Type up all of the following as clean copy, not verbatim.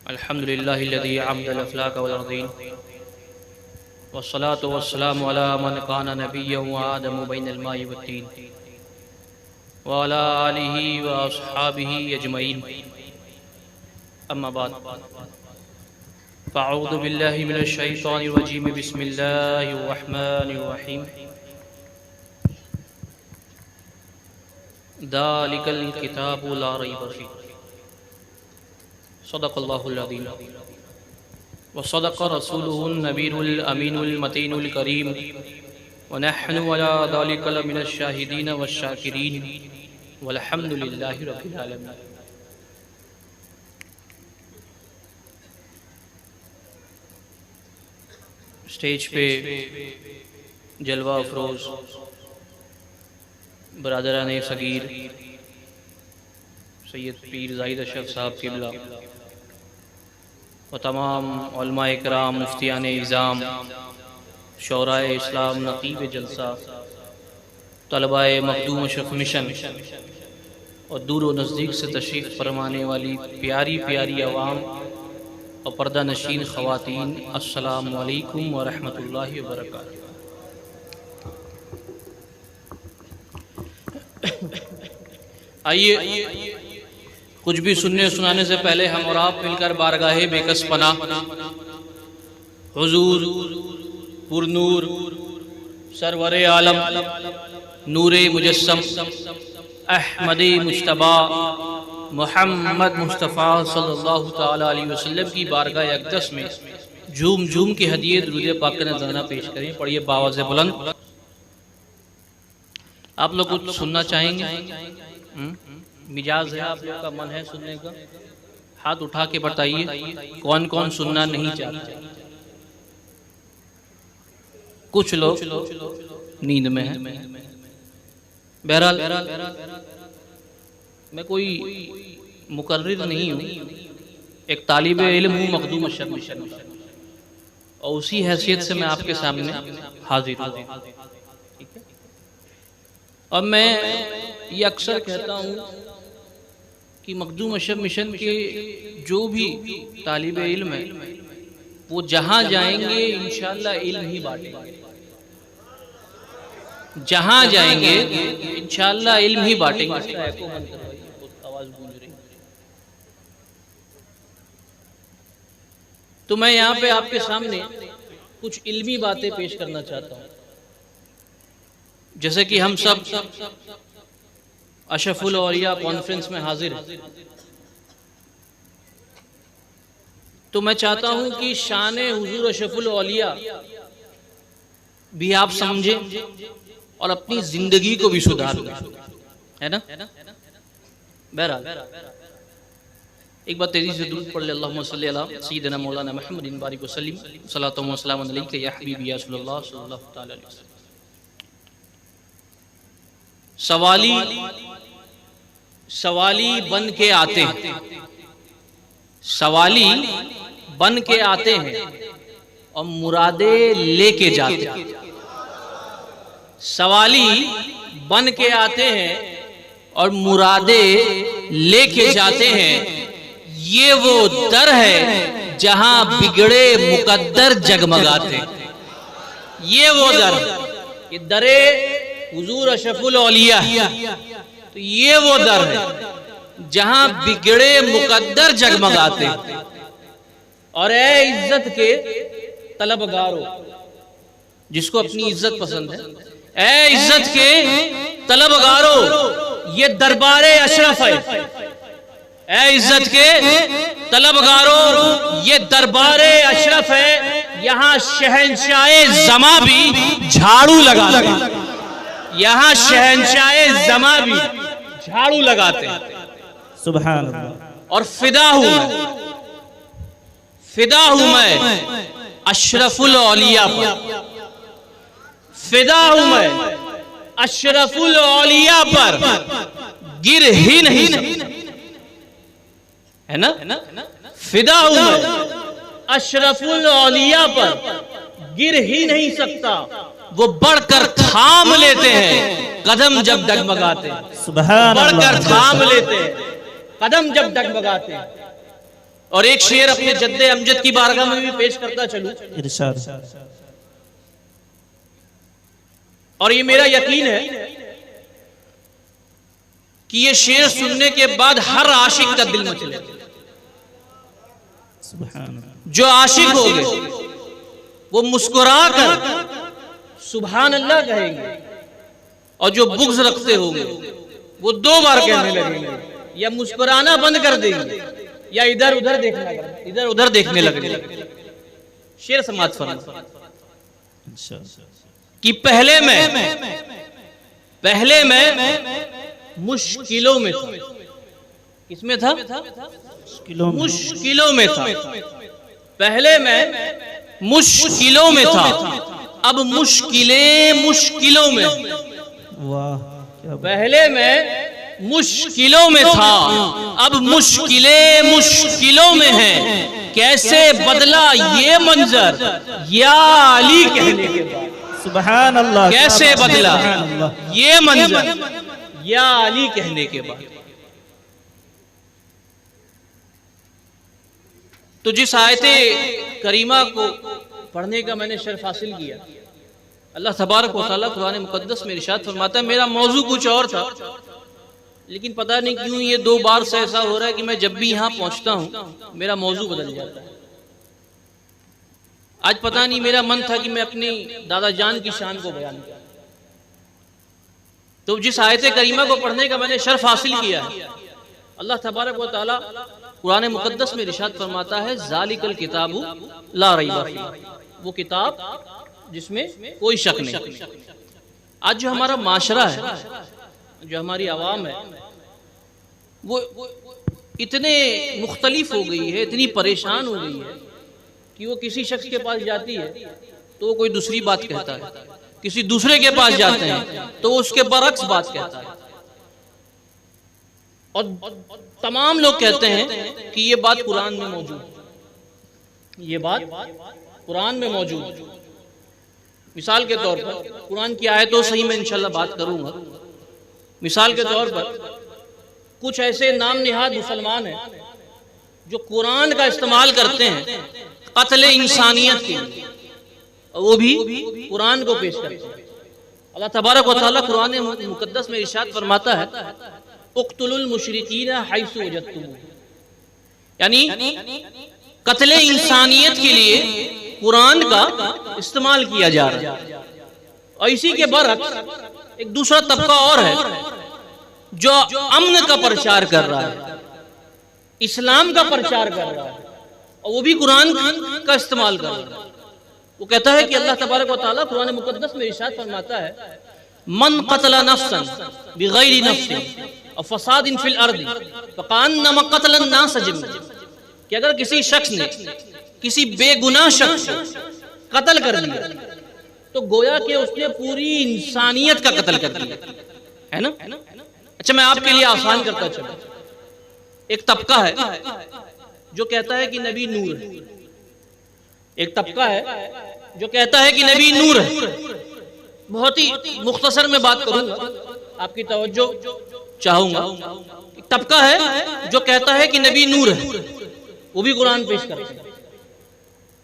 अल्हम्दुलिल्लाहिल्लज़ी अब्दल अफ़लाक वल अर्ज़ीन वस्सलातु वस्सलामु अला मन काना नबिय्यन व आदमु बैनल माइ वत्तीन व अला आलिहि व अस्हाबिहि अजमईन अम्मा बाद फ़अऊज़ु बिल्लाहि मिनश शैतानिर रजीम बिस्मिल्लाहिर रहमानिर रहीम ज़ालिकल किताबु ला रैब फ़ीह सदक़ल्लाहुल अज़ीम व सदक़ रसूलुहुन नबीयुल अमीनुल मतीनुल करीम व नहनु अला ज़ालिका लमिनश शाहिदीन वश्शाकिरीन वल्हम्दुलिल्लाहि रब्बिल आलमीन। स्टेज पे जलवा अफरोज़ बरादरान सगीर सैयद पीर ज़ाहिद अशरफ साहब क़िबला व तमाम उलमाए किराम, मुफ्तियान इज़ाम, शौराए इस्लाम, नक़ीब जलसा, तलबाए मखदूम अशरफ मिशन और दूर व नज़दीक से तशरीफ़ फरमाने वाली प्यारी प्यारी अवाम और पर्दा नशीन ख़वातीन, अस्सलामु अलैकुम व रहमतुल्लाहि व बरकातुहू। आइए कुछ भी सुनने सुनाने से पहले हम और आप मिलकर बारगाहे बेकस पना हुजूर पुरनूर सरवरे आलम नूरे मुजस्सम अहमदी मुश्तबा मोहम्मद मुस्तफ़ा सल्लल्लाहु ताला अलैहि वसल्लम की बारगाह अक़दस में झूम झूम के हदीये दुरूद पाक का नज़राना पेश करें। पढ़िए बावाज़े बुलंद। आप लोग कुछ सुनना चाहेंगे? मिजाज है आप लोग का, मन है सुनने का? हाथ उठा के बताइए कौन कौन सुनना नहीं चाहते। कुछ लोग नींद में हैं। बहरहाल मैं कोई मुकर्रिर नहीं हूँ, एक तालिब इल्म हूँ, मखदूम अशरफ मिशन, और उसी हैसियत से मैं आपके सामने हाजिर हूँ। ठीक है। अब मैं ये अक्सर कहता हूँ कि मखदूम अशरफ मिशन के जो भी तालिब इल्म है वो जहाँ जाएंगे इंशाअल्लाह इल्म ही बांटेंगे। जहाँ जाएंगे इंशाअल्लाह इल्म ही बांटेंगे। आवाज गूंज रही। तो मैं यहाँ पे आपके सामने कुछ इल्मी बातें पेश करना चाहता हूँ। जैसे कि हम सब अशरफुल औलिया कॉन्फ्रेंस में हाजिर हैं, तो मैं चाहता हूं कि शान हुजूर अशरफुल औलिया भी आप समझें और अपनी जिंदगी को भी सुधार लें, है ना? बहरहाल एक बार तेजी से दुरूद पढ़ ले। अल्लाहुम्मा सल्ली अला सय्यिदिना मौलाना मुहम्मदिन बारिक वसल्लिम सल्लल्लाहु व सल्लम अलैका या हबीबी या रसूलल्लाह सल्लल्लाहु तआला अलैहि वसल्लम। सवाली बन के आते हैं, सवाली बन के आते हैं और मुरादे लेके जाते हैं। सवाली बन के आते हैं और मुरादे लेके जाते हैं। ये वो दर है जहां बिगड़े मुकद्दर जगमगाते हैं। ये वो दर, ये दरे हुजूर अशरफुल औलिया, तो ये वो दर है जहां बिगड़े मुकद्दर जगमगाते हैं। और ए इज्जत के तलबगारों, जिसको अपनी इज्जत पसंद है, ए इज्जत के तलबगारों, ये दरबारे अशरफ है। ए इज्जत के तलबगारों, ये दरबारे अशरफ है। यहाँ शहंशाहे ज़मा भी झाड़ू लगाते हैं। यहाँ शहंशाहे ज़मा भी झाड़ू लगाते हैं। सुभान अल्लाह। और फिदा हूं मैं अशरफुल औलिया पर, फिदा हूं मैं अशरफुल औलिया पर, गिर ही नहीं सकता, है ना? फिदा हूं मैं अशरफुल औलिया पर, गिर ही नहीं सकता। वो बढ़कर थाम लेते हैं कदम जब डगमगाते हैं। सुभान अल्लाह। बढ़कर थाम लेते हैं कदम जब डगमगाते हैं। और एक शेर अपने जद्दे अमजद की बारगाह में भी पेश करता चलूं। इरशाद। और ये मेरा यकीन है कि ये शेर सुनने के बाद हर आशिक का दिल मचले। जो आशिक होंगे वो मुस्कुरा कर सुभान अल्लाह कहेंगे, और जो बुग़्ज़ रखते होंगे वो 2 बार कहने लगेंगे, या मुस्कुराना बंद कर देंगे या इधर उधर देखने लगेंगे। शेर समाज फरमा कि पहले मैं मुश्किलों में था। किसमें था? मुश्किलों में था। पहले मैं मुश्किलों में था, अब मुश्किलों में। वाह। पहले मैं मुश्किलों में था, अब मुश्किलों में है। कैसे बदला ये मंजर या अली कहने के बाद। सुभान अल्लाह। कैसे बदला ये मंजर या अली कहने के बाद। तो जिस आयते करीमा को पढ़ने का मैंने शर्फ हासिल किया, अल्लाह तबारक व तआला कुरान मुकद्दस में इरशाद फरमाता है, मेरा मौजू कुछ और था, लेकिन पता नहीं क्यों ये 2 बार से ऐसा हो रहा है कि मैं जब भी यहां पहुंचता हूं मेरा मौजू बदल जाता है। आज पता नहीं, मेरा मन था कि मैं अपनी दादा जान की शान को बयान करूं। तो जिस आयते करीमा को पढ़ने का मैंने शर्फ हासिल किया है, अल्लाह तबारक व तआला कुरान मुकद्दस में इरशाद फरमाता है, ज़ालिकल किताबु ला रैब फीह, वो किताब जिसमें कोई शक नहीं। आज जो हमारा माशरा है, जो हमारी आवाम है, वो इतने मुख्तलिफ हो गई है, इतनी परेशान हो गई है कि वो किसी शख्स के पास जाती है तो वो कोई दूसरी बात कहता है, किसी दूसरे के पास जाते हैं तो वो उसके बरक्स बात कहता है। और तमाम लोग कहते हैं कि ये बात कुरान में मौजूद, ये बात कुरान में मौजूद। मिसाल के तौर पर कुरान की आयतों से ही मैं इंशाल्लाह बात करूंगा। मिसाल के तौर पर कुछ ऐसे नाम निहाद मुसलमान हैं जो कुरान का इस्तेमाल करते हैं कत्ल इंसानियत के लिए, वो भी कुरान को पेश करते हैं। अल्लाह तबारक व तआला कुरान मुकद्दस में इरशाद फरमाता है, उक़्तुलुल मुशरिकीन हैसु वजदतुमूहुम, यानी कत्ल इंसानियत के लिए कुरान का इस्तेमाल किया जा रहा है। और इसी के बरक्स एक दूसरा तबका और है जो अमन का प्रचार कर रहा है, इस्लाम का प्रचार कर रहा है, और वो भी कुरान का इस्तेमाल कर रहा है। वो कहता है कि अल्लाह तबारक व तआला कुरान मुकद्दस में इरशाद फरमाता है, मन क़तला नफ्सन बिग़ैरि नफ्सिन और फसादिन फिल अर्दि फ़कअन्नमा क़तलन नास जमीअन, कि अगर किसी शख्स ने किसी बेगुनाह शख्स को कत्ल कर दिया तो गोया कि उसने पूरी इंसानियत का कत्ल कर दिया, है ना। अच्छा, मैं आपके लिए आसान करता चलूं। एक तबका है जो कहता है कि नबी नूर है, एक तबका है जो कहता है कि नबी नूर है। बहुत ही मुख्तसर में बात करूंगा, आपकी तवज्जो चाहूंगा। एक तबका है जो कहता है कि नबी नूर है, वो भी कुरान पेश करते हैं।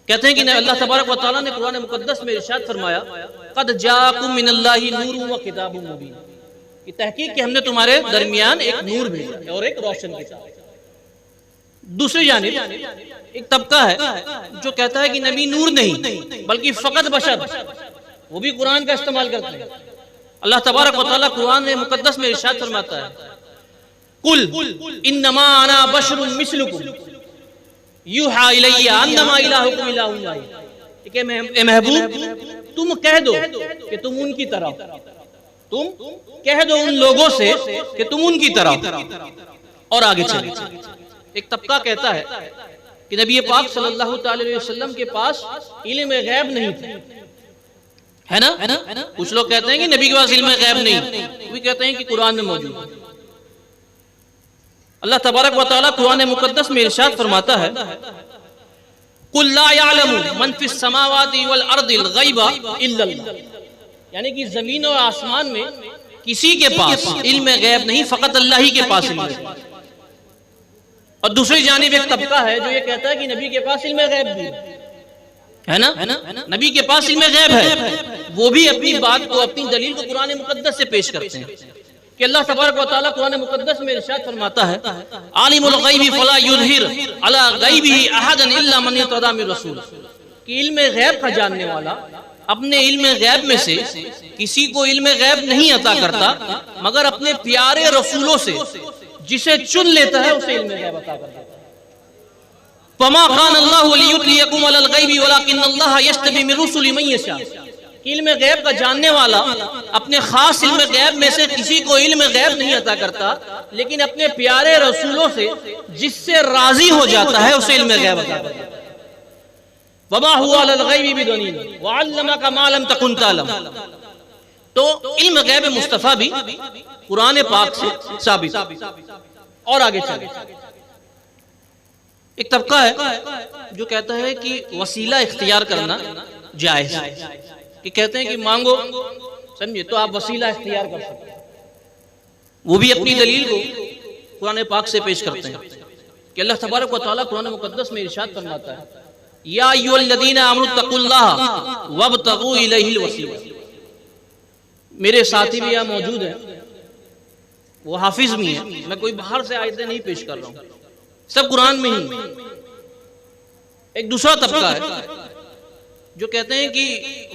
कहते हैं कि अल्लाह तबारक व तआला ने कुरान मुकद्दस में इरशाद फरमाया, क़द जाअकुम मिनल्लाहि नूरुन व किताबुम मुबीन, कि तहकीक कि हमने तुम्हारे दरमियान एक नूर भेजा और एक रोशन किताब। दूसरी जानिब एक तबका है जो कहता है कि नबी नूर नहीं बल्कि फ़कत बशर, वो भी कुरान का इस्तेमाल करते हैं। अल्लाह तबारक व तआला कुरान मुकद्दस में इरशाद फरमाता है, कुल इन्नमा अना बशरुन मिस्लुकुम युहा इलैया अन्नमा इलाहुकुम इलाहुन वाहिद, कि ए महबूब तुम कह दो कि तुम उनकी तरह, तुम कह दो उन लोगों से कि तुम उनकी तरह। और आगे चले, एक तबका कहता है कि नबी पाक सल्लल्लाहु अलैहि वसल्लम के पास इल्म गैब नहीं था, है ना। कुछ लोग कहते हैं कि नबी के पास इल्म गैब नहीं, वो भी कहते हैं कि कुरान में मौजूद है। अल्लाह तबारक व तआला कुरान मुकद्दस में इरशाद फरमाता है, कुल ला यअलमु मन फिस समावाति वल अर्दिल गैबा इल्लल्लाह, यानी कि जमीन और आसमान में किसी के पास इल्म गैब नहीं, फकत अल्लाह ही के पास इल्म है। और दूसरी जानिब एक तबका है जो ये कहता है कि नबी के पास इल्म गैब भी है ना, नबी के पास इल्म गैब है। वो भी अपनी बात को, अपनी दलील को कुरान मुकद्दस से पेश करते हैं कि अल्लाह तबारक व तआला कुरान मुकद्दस में इरशाद फरमाता है, आलिमुल गैबी फला युज़हिर अला गैबिही अहदन इल्ला मन इर्तदा मिर रसूल, कि इल्म गैब का जानने वाला अपने इल्म गैब में से किसी को इल्म गैब नहीं अता करता मगर अपने प्यारे रसूलों से जिसे चुन लेता है उसे इल्म गैब अता करता है। फमा कान अल्लाहु लियुतलियकुम अलल गैबी वलाकिन अल्लाह यज्तबी मिर रुसुलिही मन यशा, इल्म गैब का जानने वाला अपने खास इल्म गैब में से किसी को इल्म गैब नहीं अता करता, लेकिन अपने प्यारे रसूलों से जिससे राजी हो जाता है उसे इल्म गैब अता करता है। वमा हुवा अलल गैबी बिदनीन वअल्लमका मा लम तकुन तअलम। तो इल्म गैब मुस्तफा भी कुरान पाक से साबित। और आगे चले, एक तबका है जो कहता है कि वसीला इख्तियार करना जायज है, कि कहते हैं कि मांगो, समझे, तो आप वसीला इख्तियार कर सकते हैं। वो भी अपनी दलील को कुरान पाक से पेश करते हैं कि अल्लाह तबारक व तआला कुरान मुकद्दस में इरशाद फरमाता है, या अय्युहल्लज़ीना आमनु तक़ुल्लाह वब्तगू इलैहिल वसीला। मेरे साथी भी यहाँ मौजूद हैं, वो हाफिज भी हैं, मैं कोई बाहर से आयतें नहीं पेश कर रहा हूँ, सब कुरान में ही। एक दूसरा तबका है जो कहते हैं कि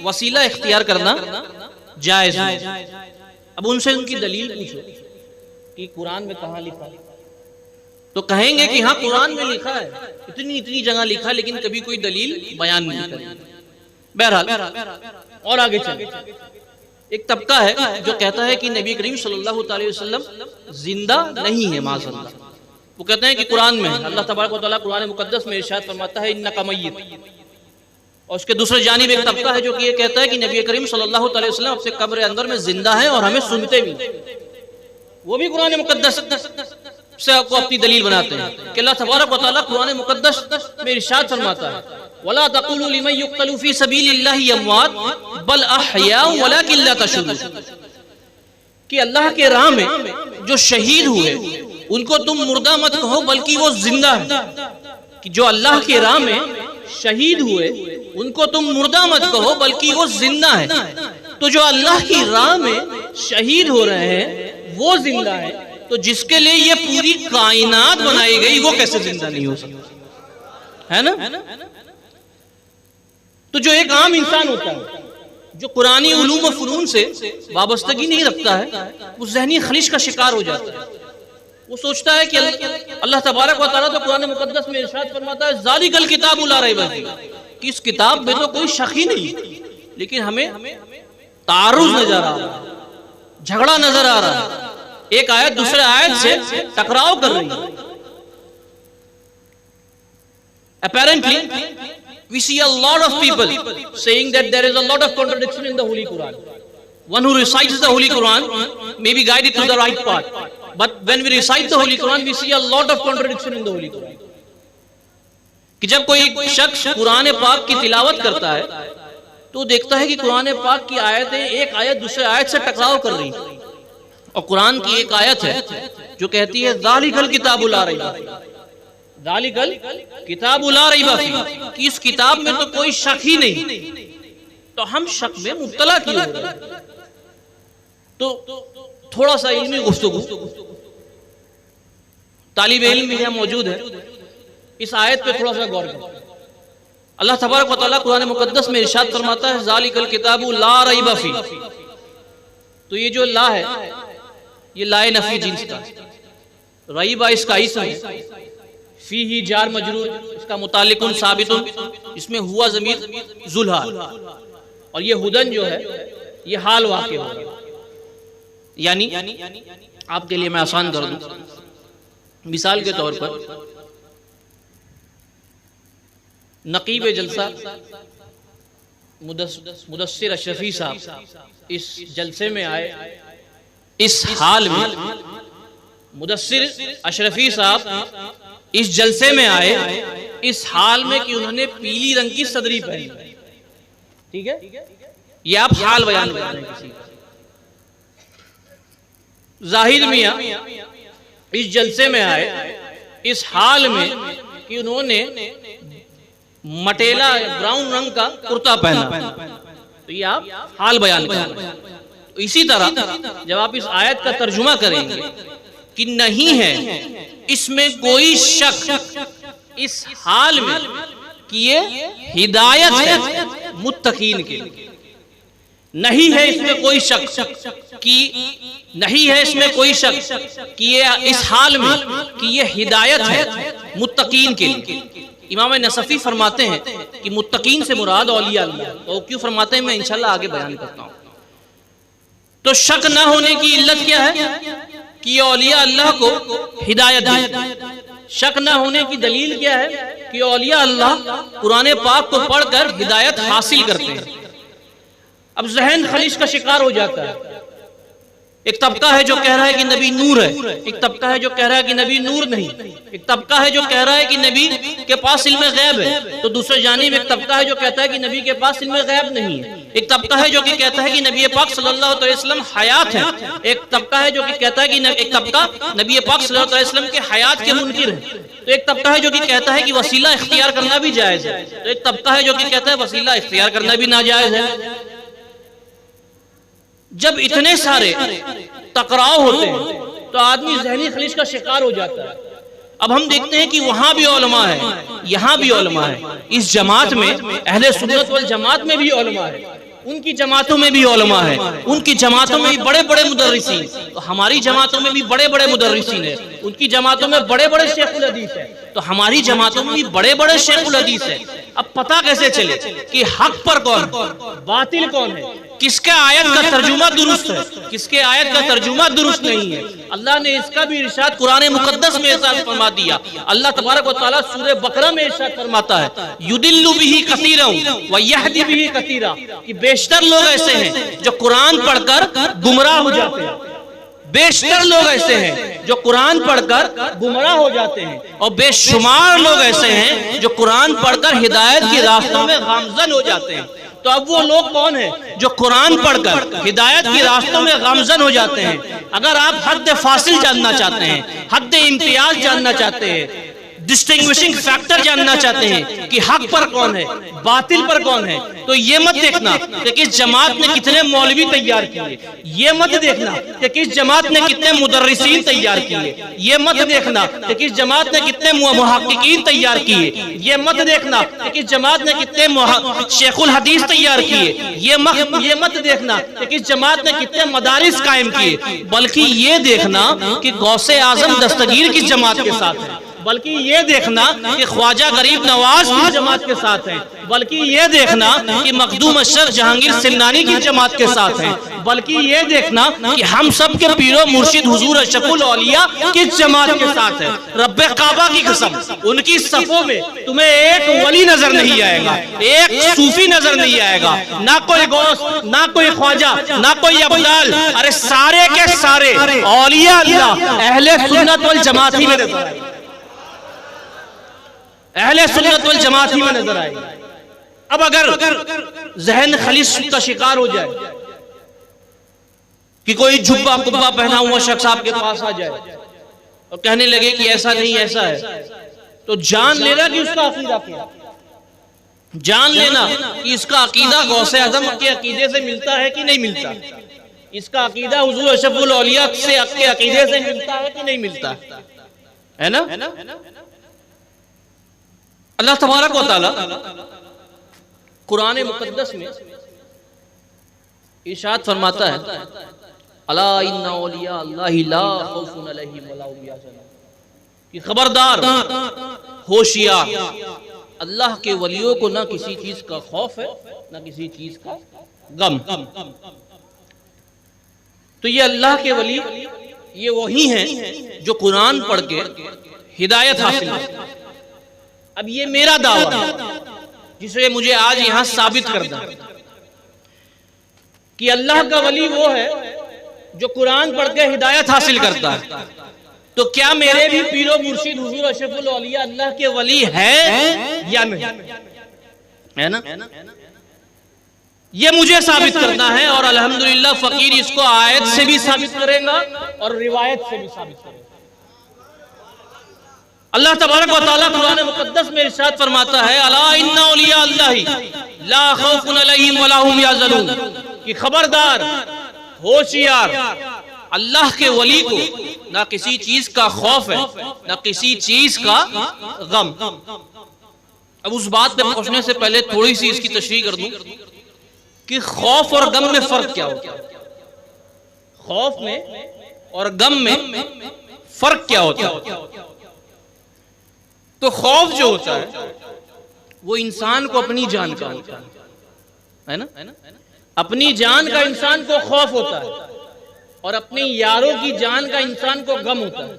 वसीला इख्तियार करना जायज है। अब उनसे उनकी दलील पूछो कि कुरान में कहाँ लिखा है, तो कहेंगे कि हाँ कुरान में लिखा है, इतनी इतनी जगह लिखा है, लेकिन कभी कोई दलील बयान नहीं करी। बहरहाल और आगे चले, एक तबका है जो कहता है कि नबी करीम सल्लल्लाहु अलैहि वसल्लम जिंदा नहीं है माज़अल्लाह। वो कहते हैं कि कुरान में अल्लाह तबारक व तआला कुरान मुकद्दस में इरशाद फरमाता है इन्नका मय्यित। और उसके दूसरे जानिब एक तबका है जो कि ये कहता है कि नबी करीम सल्लल्लाहु अलैहि वसल्लम अपने कब्र अंदर में जिंदा है और हमें सुनते भी। वो भी कुरान मुकद्दस से आपको अपनी दलील बनाते हैं कि अल्लाह तबारक व तआला कुरान मुकद्दस में इरशाद फरमाता है, वला तक़ूलू लिमन युक़्तलू फी सबीलिल्लाहि अमवात बल अहयाउ वलाकिन ला तशऊरून, कि अल्लाह के राह में जो शहीद हुए उनको तुम मुर्दा मत कहो बल्कि वो जिंदा है। कि जो अल्लाह के राह में शहीद हुए उनको तुम मुर्दा मत कहो बल्कि वो जिंदा है। तो जो अल्लाह की राह में शहीद हो रहे हैं वो जिंदा है, तो जिसके लिए ये पूरी कायनात बनाई गई वो कैसे जिंदा नहीं हो सकता, है ना। तो जो एक आम इंसान होता है जो कुरानी उलूम व फुनून से वाबस्तगी नहीं रखता है, वो ज़हनी खलिश का शिकार हो जाता है। वो सोचता है कि अल्लाह तबारक व तआला तो कुरान मुकद्दस में इरशाद फरमाता है ज़ालिकल किताबु ला रैब फीह, कि इस किताब में तो कोई शक ही नहीं, लेकिन हमें तारुज़ नजर आ रहा है, झगड़ा नजर आ रहा है, एक आयत दूसरे आयत से टकराव कर रही है। Apparently, we see a lot of people saying that there is a lot of contradiction in the Holy Quran. One who recites the Holy Quran may be guided to the right path, but when we recite the Holy Quran, we see a lot of contradiction in the Holy Quran. कि जब कोई शख्स कुरान पाक की तिलावत करता है तो देखता है कि कुरान पाक की आयतें एक आयत दूसरे आयत से टकराव कर रही हैं, और कुरान की एक आयत है जो कहती है ज़ालिकल किताबु ला रैब फीह, ज़ालिकल किताबु ला रैब फीह, कि इस किताब में तो कोई शक ही नहीं, तो हम शक में मुब्तला क्यों हो रहे हैं। तो थोड़ा सा इल्मी गुफ्तगू, तालिब इल्म भी यहाँ मौजूद है, इस आयत पे थोड़ा सा गौर करें। अल्लाह तबारक व तआला कुरान मुकद्दस में इरशाद फरमाता है ज़ालिकल किताबु ला रैब फीह। तो ये जो ला है ये लाए नफी जिन्स का, रईबा इसका इसम है, फी ही जार मजरूर इसका मुतालिकुन साबितुन, इसमें हुआ ज़मीर ज़ुलहाल, और ये हुदन जो है ये हाल वाक़े होगा। यानी आपके लिए मैं आसान कर दूं, मिसाल के तौर पर नकीब जलसा मुदस्सिर अशरफी साहब इस जलसे में आए, इस हाल में मुदस्सिर अशरफी साहब इस जलसे में आए इस हाल में कि उन्होंने पीली रंग की सदरी पहनी, ठीक है, ये आप हाल बयान कर रहे हैं किसी का। जाहिद मियां इस जलसे में आए इस हाल में कि उन्होंने मटेला ब्राउन रंग का कुर्ता पहना, तो ये आप हाल बयान करें। तो इसी तरह जब आप इस आयत का तर्जुमा करेंगे कि नहीं है इसमें कोई शक इस हाल में कि ये हिदायत है मुत्तकीन के लिए, नहीं है इसमें कोई शक कि नहीं है इसमें कोई शक कि ये इस हाल में कि ये हिदायत है मुत्तकीन के लिए। इमाम नसफी फरमाते हैं कि मुत्तकीन से मुराद औलिया अल्लाह, तो क्यों फरमाते हैं मैं इंशाल्लाह आगे बयान करता हूं। तो शक ना होने की इल्लत क्या है कि औलिया अल्लाह को हिदायत दी। शक ना होने की दलील क्या है कि औलिया अल्लाह कुरान पाक को पढ़कर हिदायत हासिल करते हैं। अब ज़हन खलीश का शिकार हो जाता है। एक तबका है जो कह रहा है कि नबी नूर है, एक तबका है जो कह रहा है कि नबी नूर नहीं, एक तबका है जो कह रहा है कि नबी के पास इल्म गैब है, तो दूसरे जानिब एक तबका है जो कहता है कि नबी के पास इल्म गैब नहीं है। एक तबका है जो कि कहता है कि नबी पाक सल्लल्लाहु अलैहि वसल्लम हयात है, एक तबका है जो कि कहता है कि एक तबका नबी पाक सल्लल्लाहु अलैहि वसल्लम के हयात के मुनकिर है, तो एक तबका है जो कि कहता है कि वसीला इख्तियार करना भी जायज है, तो एक तबका है जो कि कहता है वसीला इख्तियार करना भी नाजायज है। जब इतने सारे टकराव होते हैं तो आदमी ज़हनी खलीश का शिकार हो जाता है। अब हम देखते हैं कि वहां भी उलमा है, यहां भी उलमा है, इस जमात में अहले सुन्नत वल जमात में भी उलमा है, उनकी जमातों में भी उलमा है, उनकी जमातों में भी बड़े बड़े मुदर्रिसीन, तो हमारी जमातों में भी बड़े बड़े मुदर्रिसीन है, उनकी जमातों में बड़े बड़े शेखुल हदीस है, तो हमारी जमातों में भी बड़े बड़े शेखुल हदीस है। अब पता कैसे चले कि हक पर कौन, बातिल कौन है, किसके आयत का तर्जुमा दुरुस्त है, किसके आयत का तर्जुमा दुरुस्त नहीं है। अल्लाह ने इसका भी इरशाद कुरान मुकद्दस में इरशाद फरमा दिया। अल्लाह तबारक व तआला सूरह बकरा में इरशाद फरमाता है युदिल्लु बिही कसीरन व यहदी बिही कसीरा, कि बेशतर लोग ऐसे हैं जो कुरान पढ़कर गुमराह हो जाते हैं, बेशतर लोग ऐसे हैं जो कुरान पढ़कर गुमराह हो जाते हैं, और बेशुमार लोग ऐसे हैं जो कुरान पढ़कर हिदायत के रास्तों में गामजन हो जाते हैं। तो अब वो लोग कौन है जो कुरान पढ़कर हिदायत के रास्तों में गामजन हो जाते हैं? अगर आप हद फासिल जानना चाहते हैं, हद इम्तियाज जानना चाहते हैं, डिस्टिंग्विशिंग फैक्टर जानना चाहते हैं कि हक पर कौन है, बातिल पर कौन है, तो ये मत देखना कि किस जमात ने कितने मौलवी तैयार किए, ये मत देखना कि किस जमात ने कितने मुदर्रिसीन तैयार किए, ये मत देखना कि किस जमात ने कितने मुहक्किकीन तैयार किए, ये मत देखना कि किस जमात ने कितने शेखुल हदीस तैयार किए, ये मत देखना कि किस जमात ने कितने मदारिस कायम किए, बल्कि ये देखना कि गौसे आजम दस्तगीर किस जमात के साथ है, बल्कि ये देखना कि ख्वाजा गरीब नवाज की जमात के साथ हैं, बल्कि ये देखना कि मखदूम अशरफ जहांगीर सिंधानी की जमात के साथ हैं, बल्कि ये देखना कि हम सब के पीरो मुर्शिद हुजूर अशरफुल औलिया किस जमात के साथ है। रब्बे काबा की कसम, उनकी सफों में तुम्हें एक वली नजर नहीं आएगा, एक सूफी नजर नहीं आएगा, ना कोई गौस, ना कोई ख्वाजा, ना कोई अब्दाल, अरे सारे के सारे औलिया अल्लाह अहले सुन्नत वल जमात ही में नजर आएगा, अहले सुन्नत वल जमात ही में नजर आएगी। अब अगर जहन खलीश का शिकार हो जाए कि कोई जुब्बा कुब्बा पहना हुआ शख्स आपके पास आ जाए और कहने लगे कि ऐसा नहीं ऐसा है, तो जान लेना कि उसका अकीदा क्या, जान लेना कि इसका अकीदा गौसे आजम के अकीदे से मिलता है कि नहीं मिलता, इसका अकीदा हुजूर अशरफुल औलिया से के अकीदे से मिलता है कि नहीं मिलता, है ना। अल्लाह तबारक व तआला कुरान मुकद्दस में इरशाद फरमाता है अला इन्ना औलिया अल्लाहि ला खौफुन अलैहिम वला हुम यहज़नून, कि खबरदार, होशियार, अल्लाह के वलियों को ना किसी चीज का खौफ है ना किसी चीज का गम। तो ये अल्लाह के वली ये वही हैं जो कुरान पढ़ के हिदायत हासिल करते। अब ये मेरा दावा जिसे मुझे आज यहां साबित करना कि अल्लाह का वली वो है जो कुरान पढ़ के हिदायत हासिल करता है, तो क्या मेरे भी पीरो मुर्शिद हुजूर अशरफुल औलिया अल्लाह के वली है या नहीं, है ना। ये मुझे साबित करना है और अल्हम्दुलिल्लाह फकीर इसको आयत से भी साबित करेगा और रिवायत से भी साबित करेगा। अल्लाह तबारक व तआला कुरान मुकद्दस में इरशाद फरमाता है, अला इन्ना औलिया अल्लाहि ला खौफुन अलैहिम वला हुम यहज़नून, कि खबरदार, होशियार, अल्लाह के वली को ना किसी चीज का खौफ है ना किसी चीज का गम। अब उस बात पे पहुंचने से पहले थोड़ी सी इसकी तशरीह कर दूं कि खौफ और गम में फर्क क्या होता है। खौफ में और गम में फर्क क्या होता है? तो खौफ जो होता है वो इंसान को अपनी जान का होता है ना, अपनी जान का इंसान को खौफ होता है और अपने यारों की जान का इंसान को गम होता है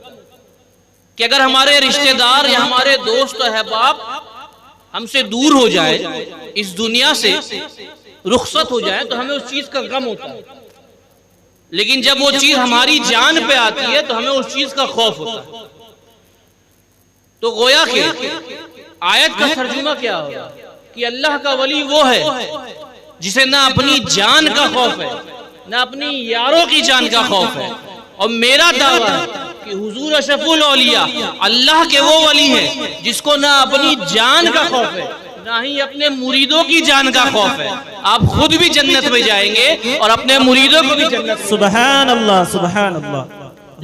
कि अगर हमारे रिश्तेदार या हमारे दोस्त अहबाब हमसे दूर हो जाए, इस दुनिया से रुखसत हो जाए, तो हमें उस चीज का गम होता है। लेकिन जब वो चीज हमारी जान पे आती है तो हमें उस चीज का खौफ होता है। तो गोया कि आयत का तर्जुमा क्या होगा कि अल्लाह का वली वो है जिसे ना अपनी जान का खौफ है ना अपनी यारों की जान का खौफ है। और मेरा दावा है कि हुजूर अशरफुल औलिया अल्लाह के वो वली है जिसको ना अपनी जान का खौफ है ना ही अपने मुरीदों की जान का खौफ है। आप खुद भी जन्नत में जाएंगे और अपने मुरीदों को भी जन्नत में। सुबहान अल्लाह, सुबहान अल्लाह।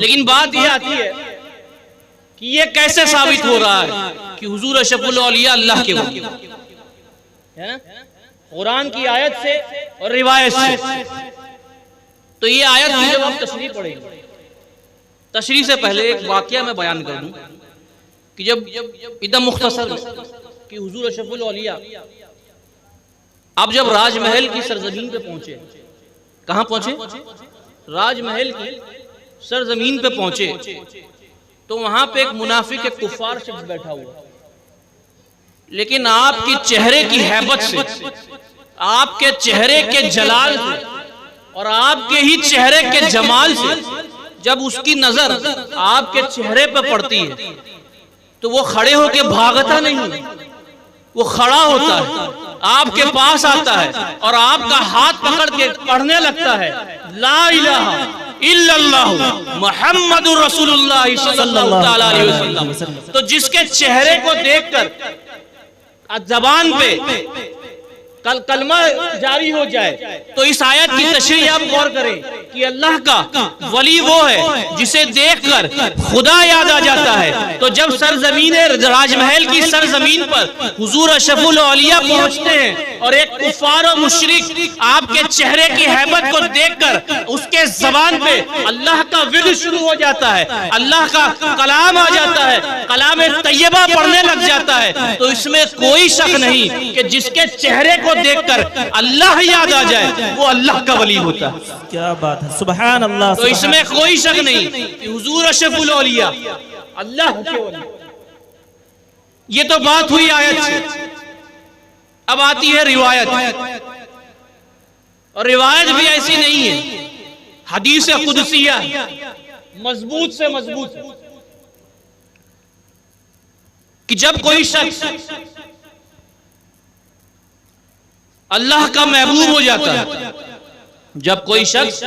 लेकिन बात यह आती है कि ये कैसे साबित हो रहा है कि हुजूर अशरफुल औलिया अल्लाह के वली है ना? कुरान की आयत से और रिवायत से। तो ये आयत की जब हम तशरीह पढ़ेंगे, तशरीह से पहले एक वाकया मैं बयान कर दूं कि जब एकदम मुख्तसर कि हुजूर अशरफुल औलिया आप जब राजमहल की सरजमीन पे पहुंचे, कहां पहुंचे? राजमहल की सरजमीन पे पहुंचे तो वहां पे एक मुनाफिक, एक कुफार शख्स बैठा हुआ, लेकिन आपके चेहरे की हैबत से, आपके चेहरे के जलाल से और आपके ही चेहरे के जमाल से जब उसकी नजर आपके चेहरे पर पड़ती है तो वो खड़े होके भागता नहीं, वो खड़ा होता है, आपके पास आता है और आपका हाथ पकड़ के पढ़ने लगता है, ला इलाहा इल्लल्लाहु मुहम्मदुर रसूलुल्लाह सल्लल्लाहु अलैहि वसल्लम। तो जिसके चेहरे को देखकर जबान पे कलमा जारी हो जाए तो इस आयत की तशरीह आप गौर करें कि अल्लाह का वली वो है जिसे देखकर खुदा याद आ जाता है। तो जब सरजमीन राजमहल की सरजमीन पर हुजूर अशरफुल औलिया पहुंचते हैं और एक कुफार और मुशरिक आपके चेहरे की हैबत को देखकर उसके जबान पे अल्लाह का विर्द शुरू हो जाता है, अल्लाह का कलाम आ जाता है, कलाम तैयबा पढ़ने लग जाता है, तो इसमें कोई शक नहीं कि जिसके चेहरे को देखकर अल्लाह याद आ जाए वो अल्लाह का वली होता है। क्या बात है, सुबहान अल्लाह। तो इसमें कोई शक नहीं कि हुजूर अशरफुल औलिया अल्लाह के वली। ये तो बात हुई आयत से। अब आती है रिवायत, और रिवायत भी ऐसी नहीं है, हदीस कुदसिया मजबूत से मजबूत है कि जब कोई शख्स अल्लाह का महबूब हो जाता है, जब कोई शख्स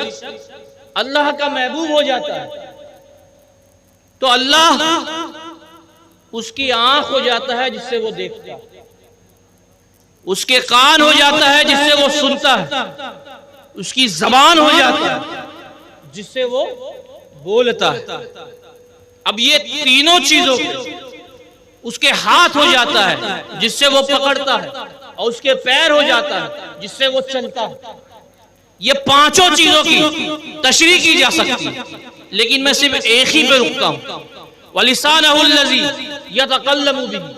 अल्लाह का महबूब हो जाता है तो अल्लाह उसकी आंख हो जाता है जिससे वो देखता है, उसके कान हो जाता है जिससे वो सुनता है, उसकी जबान हो जाता है जिससे वो बोलता है। अब ये तीनों चीजों उसके हाथ हो जाता है जिससे वो पकड़ता है और उसके पैर हो जाता है जिससे वो चलता है। ये पांचों चीजों की तशरीह की जा सकती है, लेकिन मैं सिर्फ एक ही पे रुकता हूं, वलिसानहु लज़ी यतकल्लमु बिही,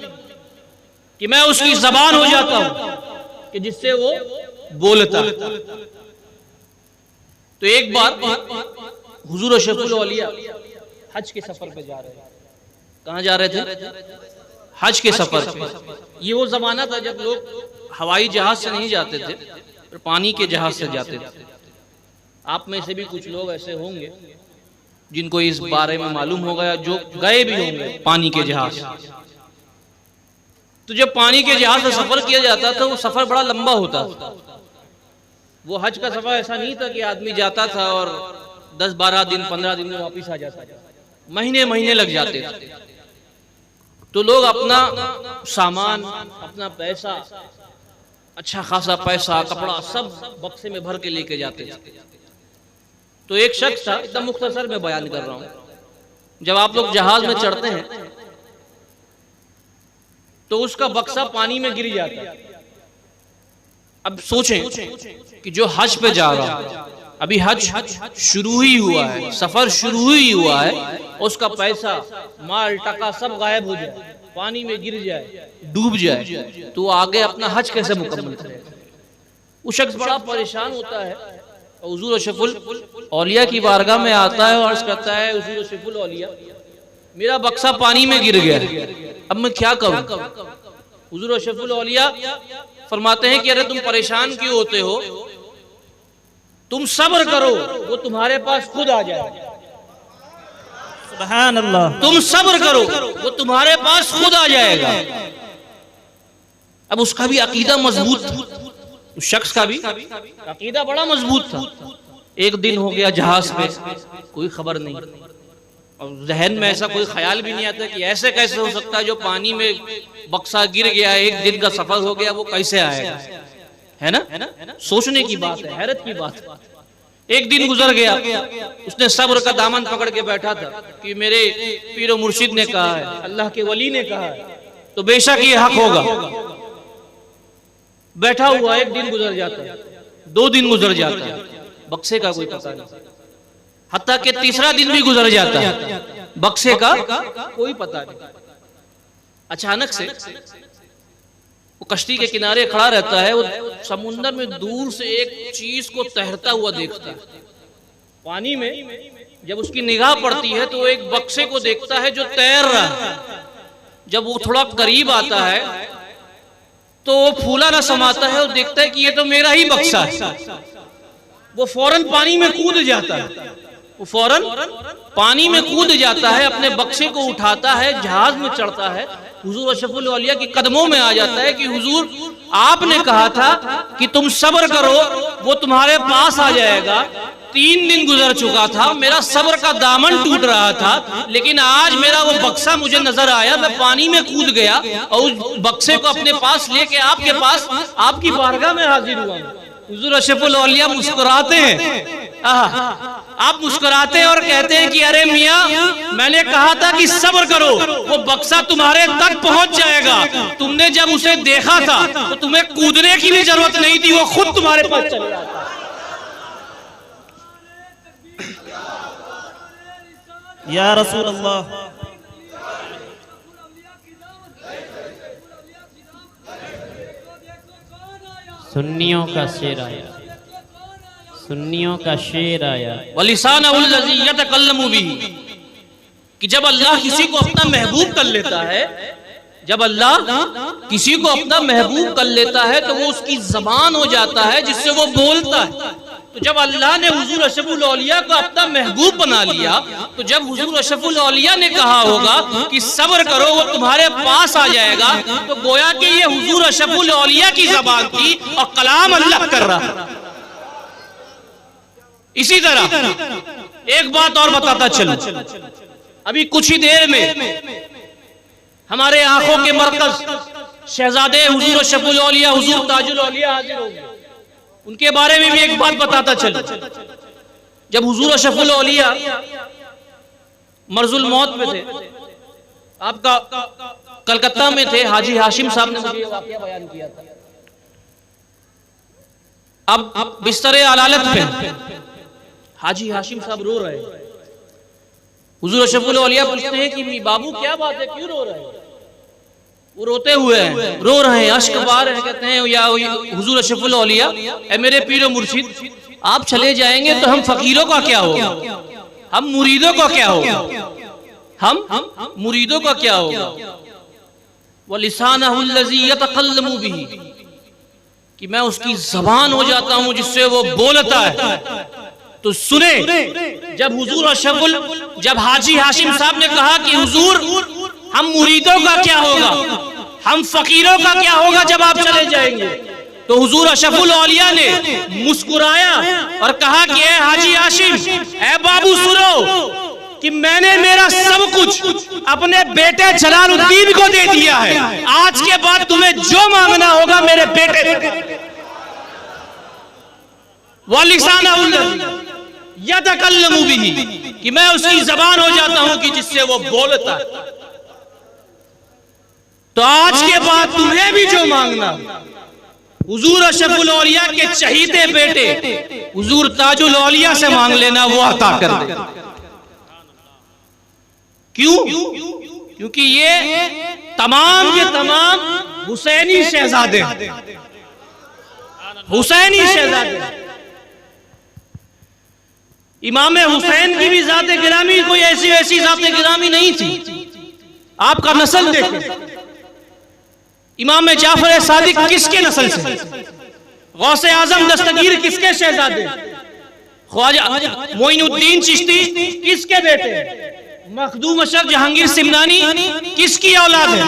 कि मैं उसकी जबान हो जाता हूं कि जिससे वो बोलता है। तो एक बार हुजूर अशरफुल औलिया हज के सफर पे जा रहे हैं। कहां जा रहे थे? हज के सफर पे। ये वो जमाना था जब लोग हवाई जहाज से नहीं जाते थे, पर पानी के जहाज से जाते थे। आप में से भी कुछ लोग ऐसे होंगे जिनको इस बारे में मालूम होगा या जो गए भी होंगे पानी के जहाज। तो जब पानी के जहाज से सफर किया जाता था वो सफर बड़ा लंबा होता था। वो हज का सफर ऐसा नहीं था कि आदमी जाता था और 10-12 दिन 15 दिन में वापिस आ जाता था, महीने महीने लग जाते थे। तो लोग अपना सामान, अपना पैसा, अच्छा खासा पैसा, कपड़ा सब बक्से में भर के लेके जाते थे। तो एक शख्स था, एकदम मुख्तसर में बयान कर रहा हूं, जब आप लोग जहाज में चढ़ते हैं तो उसका बक्सा पानी में गिर जाता है। अब सोचें कि जो हज पे जा रहा है, अभी हज शुरू ही हुआ है, सफर शुरू ही हुआ है, उसका पैसा, माल, टका सब गायब हो जाए, पानी में गिर जाए, डूब जाए, तो आगे अपना हज कैसे मुकम्मल करेगा? वो शख्स बड़ा परेशान होता है, हुजूर अशरफुल औलिया की बारगाह में आता है और अर्ज करता है, हुजूर अशरफुल औलिया, मेरा बक्सा पानी में गिर गया, अब मैं क्या करूं? हुजूर अशरफुल औलिया फरमाते हैं कि अरे तुम परेशान क्यों होते हो, तुम सब्र करो, वो तुम्हारे पास खुद आ जाएगा। सुभान अल्लाह। तुम सब्र करो, वो तुम्हारे पास खुद आ जाएगा। अब उसका भी अकीदा मजबूत था, उस शख्स का भी अकीदा बड़ा मजबूत था। एक दिन हो गया जहाज पे, कोई खबर नहीं, और जहन में ऐसा कोई ख्याल भी नहीं आता कि ऐसे कैसे हो सकता है, जो पानी में बक्सा गिर गया, एक दिन का सफर हो गया, वो कैसे आएगा? है ना? सोचने की बात है, हैरत की बात है। एक दिन गुजर गया, उसने सब्र का दामन पकड़ के बैठा था कि मेरे पीरो मुर्शिद ने कहा है, अल्लाह के वली ने कहा है, तो बेशक ये हक होगा। बैठा हुआ, एक दिन गुजर जाता है, 2 दिन गुजर जाता है, बक्से का कोई पता नहीं, हत्ता कि तीसरा दिन भी गुजर जाता है, बक्से का कोई पता नहीं। अचानक से वो कश्ती के किनारे खड़ा रहता है, वो समुंदर में दूर से एक चीज को तैरता हुआ देखता है। पानी में जब उसकी निगाह पड़ती है तो वो एक बक्से को देखता है जो तैर रहा है। जब वो थोड़ा करीब आता है तो वो फूला ना समाता है और देखता है कि ये तो मेरा ही बक्सा है। वो फौरन पानी में कूद जाता है, वो फौरन पानी में कूद जाता है, अपने बक्से को उठाता है, जहाज में चढ़ता है, हुजूर अशरफुल औलिया के कदमों में आ जाता है कि हुजूर आपने कहा था कि तुम सब्र करो, वो तुम्हारे पास आ जाएगा। 3 दिन गुजर चुका था, मेरा सब्र का दामन टूट रहा था, लेकिन आज मेरा वो बक्सा मुझे नजर आया, मैं पानी में कूद गया और उस बक्से को अपने पास लेके आपके पास, आपकी बारगाह में हाजिर हुआ। हुजूर अशरफुल औलिया मुस्कुराते हैं, आप मुस्कुराते हैं और कहते हैं कि अरे मियां, मैंने कहा था कि सब्र करो, वो बक्सा तुम्हारे तक पहुंच जाएगा। तुमने जब उसे देखा था तो तुम्हें कूदने की भी जरूरत नहीं थी, वो खुद तुम्हारे पास चले आता। या रसूल अल्लाह। सुन्नियों का शेर आया, सुन्नियों का शेर आया। वलिसानहुल लज़ी यतकल्लमु बिही, कि जब अल्लाह किसी को अपना महबूब कर लेता है, जब अल्लाह किसी को अपना महबूब कर लेता है तो वो उसकी जबान हो जाता है जिससे वो बोलता है। तो जब अल्लाह ने हुजूर अशरफुल औलिया को अपना महबूब बना लिया, तो जब हुजूर अशरफुल औलिया ने कहा होगा कि सब्र करो, वो तुम्हारे पास आ जाएगा, तो गोया कि ये हुजूर अशरफुल औलिया की जबान थी और कलाम अल्लाह कर रहा। इसी तरह एक बात और बताता चलूं, अभी कुछ ही देर में हमारे आंखों के मरकज शहजादे हुजूर अशरफुल औलिया हुजूर ताजुल औलिया हाजिर होंगे। उनके बारे में भी एक बात बताता चलूं, जब हुजूर अशरफुल औलिया मर्जुल मौत पे थे, आपका कलकत्ता में थे, हाजी हाशिम साहब ने मुझे वाकया बयान किया था। अब बिस्तरे अलालत पे हाजी हाशिम साहब रो रहे हैं। हुजूर अशरफुल औलिया पूछते हैं कि बाबू क्या बात है, क्यों रो रहे हैं? वो रोते हुए हैं, रो रहे हैं, अश्क बार हैं, कहते हैं या हुजूर अशरफुल औलिया, ए मेरे पीरो मुर्शिद, आप चले जाएंगे तो हम फकीरों का क्या होगा, हम मुरीदों का क्या होगा, हम मुरीदों का क्या होगा। वलिसानहुल लज़ी यतकल्लमु बिही, कि मैं उसकी जबान हो जाता हूं जिससे वो बोलता है। तो सुने, जब हुजूर अशरफुल, जब हाजी हाशिम साहब ने कहा कि हुजूर हम मुरीदों का क्या होगा, हम फकीरों का क्या होगा जब आप चले जाएंगे, तो हुजूर अशरफुल औलिया ने मुस्कुराया और कहा कि ए हाजी हाशिम, ए बाबू सुनो, कि मैंने मेरा सब कुछ अपने बेटे जलालुद्दीन को दे दिया है, आज के बाद तुम्हें जो मांगना होगा मेरे बेटे से। यतकल्लमु बिही, कि मैं उसकी जबान हो जाता हूं कि जिससे वो बोलता है। तो आज के बाद तुम्हें भी जो मांगना, हुजूर अशरफुल औलिया के चहीते बेटे हुजूर ताजुल औलिया से मांग लेना, वो अता कर दे। क्यों? क्योंकि ये तमाम के तमाम हुसैनी शहजादे, हुसैनी शहजादे। इमाम हुसैन की भी ज़ाते गिरामी कोई ऐसी वैसी ज़ाते गिरामी नहीं थी। आपका नस्ल देखें, इमाम जाफर सादिक किसके नस्ल से, गौसे आजम दस्तगीर किसके शहजादे, ख्वाजा मोइनुद्दीन चिश्ती किसके बेटे, मखदूम अशरफ जहांगीर सिमनानी किसकी औलाद है,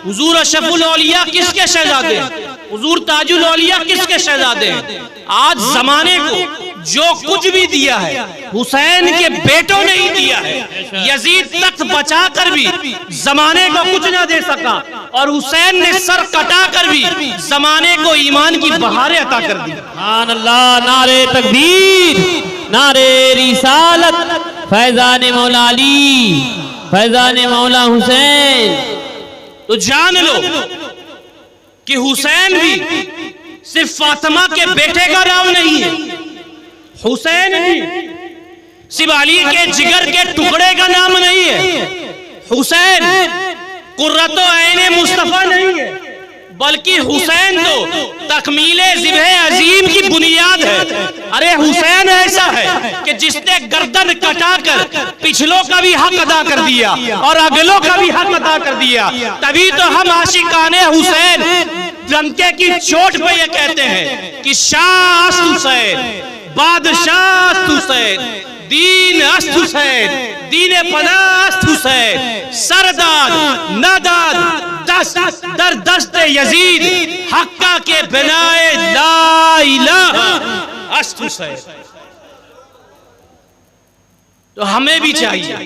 हुजूर अशरफुल औलिया किसके शहजादे, हुजूर ताजुल औलिया किसके शहजादे हैं। आज जमाने को जो कुछ भी दिया है हुसैन के बेटों ने ही दिया है। यजीद तख्त बचाकर भी जमाने को कुछ ना दे सका, और हुसैन ने सर कटाकर भी जमाने को ईमान की बहारें अता कर दी। सुभान अल्लाह, नारे तकबीर, नारे रिसालत, फैजान मौला अली, फैजान मौला हुसैन। तो जान लो कि हुसैन भी सिर्फ फातिमा के बेटे का नाम नहीं है, हुसैन भी सिर्फ अली के जिगर के टुकड़े का नाम नहीं है, हुसैन कुर्रतो ऐने मुस्तफा नहीं है, बल्कि हुसैन तो तकमीले ज़िब्हे अजीम की बुनियाद है। अरे हुसैन ऐसा है कि जिसने गर्दन कटाकर पिछलों का भी हक अदा कर दिया और अगलों का भी हक अदा कर दिया। तभी तो हम आशिकाने हुसैन डंके की चोट पे ये कहते हैं कि शाह अस्त हुसैन, बादशाह अस्त हुसैन, दीन अस्त हुसैन, दीन पना अस्त हुसैन, सरदार नदाद दर दस्त यजीद, हक्का के बिनाए ला इलाहा अस्त हुसैन। तो हमें भी चाहिए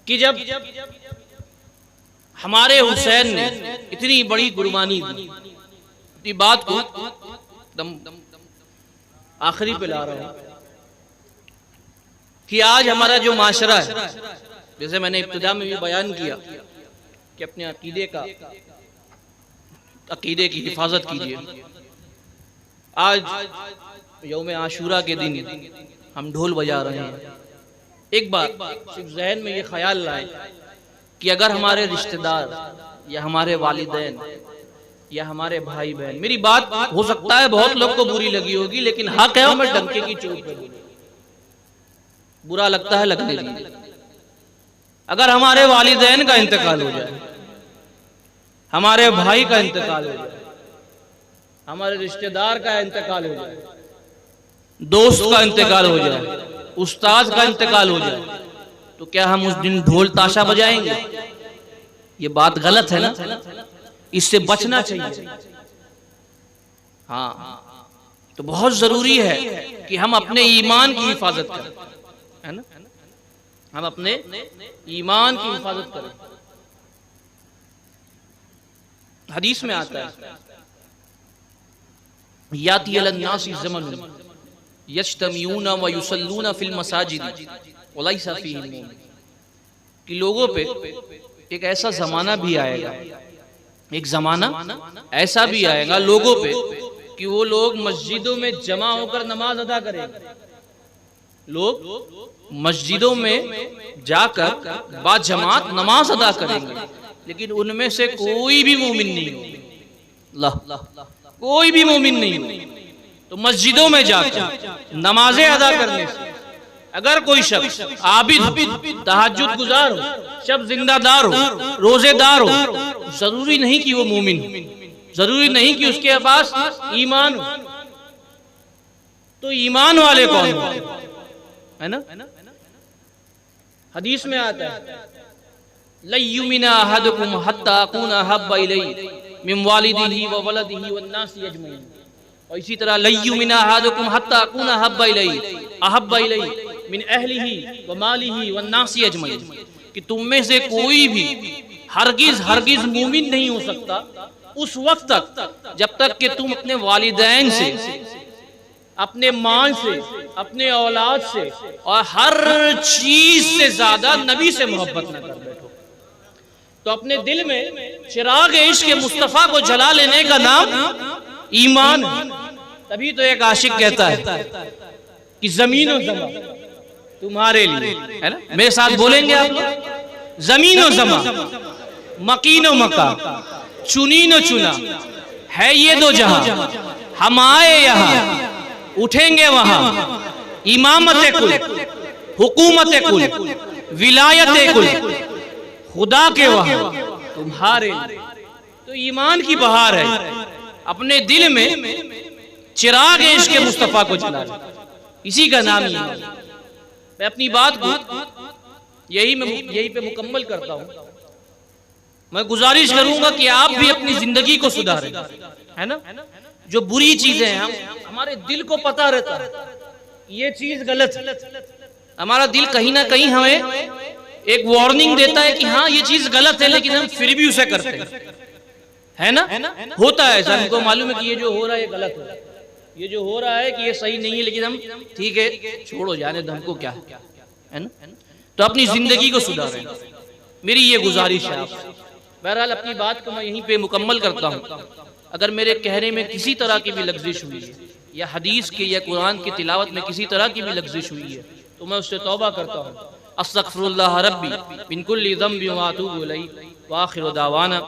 कि जब हमारे हुसैन ने इतनी बड़ी कुर्बानी दी, बात को दम आखिरी पे ला रहा हूं कि आज हमारा जो माशरा है, जैसे मैंने इब्तिदा में भी बयान किया कि अपने अकीदे की हिफाजत कीजिए। आज यौम आशूरा के दिन हम ढोल बजा रहे हैं। एक बार सिर्फ जहन में ये ख्याल लाए कि अगर हमारे रिश्तेदार या हमारे वालिदैन या हमारे भाई बहन, मेरी बात हो सकता है बहुत लोग को बुरी लगी होगी, लेकिन हक है हमें डंके की चोट पे बोले, बुरा लगता है लगने दीजिए। अगर हमारे वालिदैन का इंतकाल हो जाए, हमारे भाई का इंतकाल हो जाए, हमारे रिश्तेदार का इंतकाल हो जाए, दोस्त का इंतकाल हो जाए, उस्ताद का इंतकाल हो जाए, तो क्या हम उस दिन ढोल ताशा बजाएंगे? ये बात गलत है ना, इससे बचना चाहिए। हाँ, तो बहुत जरूरी है कि हम अपने ईमान की हिफाजत करें, है ना, हम अपने ईमान की हिफाजत करें। हदीस में आता है याती अलन्नासी ज़मनुन यज्तमिऊना व युसल्लूना फिल मसाजिद व लैसा फीहिम मुमिन, कि लोगों पे एक ऐसा जमाना भी आएगा, एक जमाना ऐसा भी आएगा लोगों पे कि वो लोग मस्जिदों में जमा होकर नमाज अदा करेंगे, लोग मस्जिदों में जाकर बाजमात नमाज अदा करेंगे, लेकिन उनमें से कोई भी मोमिन नहीं हो, कोई भी मोमिन नहीं हो। तो मस्जिदों में जाकर नमाजें अदा करने से अगर कोई शख्स आबिद, तहज्जुद गुजार हो, शब जिंदादार हो, रोजेदार हो, जरूरी नहीं कि वो मोमिन हो, जरूरी नहीं कि उसके पास ईमान हो। तो ईमान वाले कौन हो, है ना? हदीस में आता है लयुमिना अहदुकुम हत्ता अकूना हब्बा इलैहि मिन वालिदिही व वलदिही वन नासी अजमईन, और इसी तरह लयुमिना अहदुकुम हत्ता अकूना हब्बा इलैहि अहब्बा इलैहि मिन अहलिही व मालिही व नासी अजमईन, कि तुम में से कोई भी हरगिज हरगिज मोमिन नहीं हो सकता उस वक्त तक जब तक कि तुम अपने वालिदैन से, अपने माल से, अपने औलाद से और हर चीज से ज्यादा नबी से मोहब्बत न कर बैठो। तो अपने दिल में चिराग इश्क मुस्तफा को जला लेने का नाम ईमान है। तभी तो एक आशिक कहता है कि जमीन और जमा तुम्हारे लिए, है ना, मेरे साथ बोलेंगे आप लोग, जमीन और जमा, मकीन और मका, चुनीन और चुना, है ये दो जहां, हम आए यहाँ उठेंगे वहां, इमामत कुल, हुकूमत कुल, विलायत कुल, खुदा के वहां तुम्हारे। तो ईमान की बहार है, अपने दिल में चिराग इश्क मुस्तफा को जला, इसी का नाम ईमान। मैं अपनी बात को यही पे मुकम्मल करता हूं। मैं गुजारिश करूंगा कि आप भी अपनी जिंदगी को सुधारें, है ना। जो बुरी चीजें हैं, हमारे दिल को पता रहता है ये चीज गलत है, हमारा दिल कहीं ना कहीं हमें एक वार्निंग देता है कि हाँ ये चीज गलत है, लेकिन हम फिर भी उसे करते हैं, है ना। होता है ऐसा, हमको मालूम है कि ये जो हो रहा है ये गलत है, ये जो हो रहा है कि ये सही नहीं है, लेकिन हम ठीक है छोड़ो, जाने दो, हमको क्या है ना। तो अपनी जिंदगी को सुधारें, मेरी ये गुजारिश है आपसे। बहरहाल अपनी बात को मैं यहीं पे मुकम्मल करता हूँ। अगर मेरे कहने में किसी तरह की भी लग़्ज़िश हुई है, या हदीस के या कुरान की तिलावत में किसी तरह की भी लग़्ज़िश हुई है, तो मैं उससे तौबा करता हूँ। अस्तग़फ़िरुल्लाह रब्बी मिन कुल्लि ज़ंबिन व अतूबु इलैहि व आखिरु दावाना।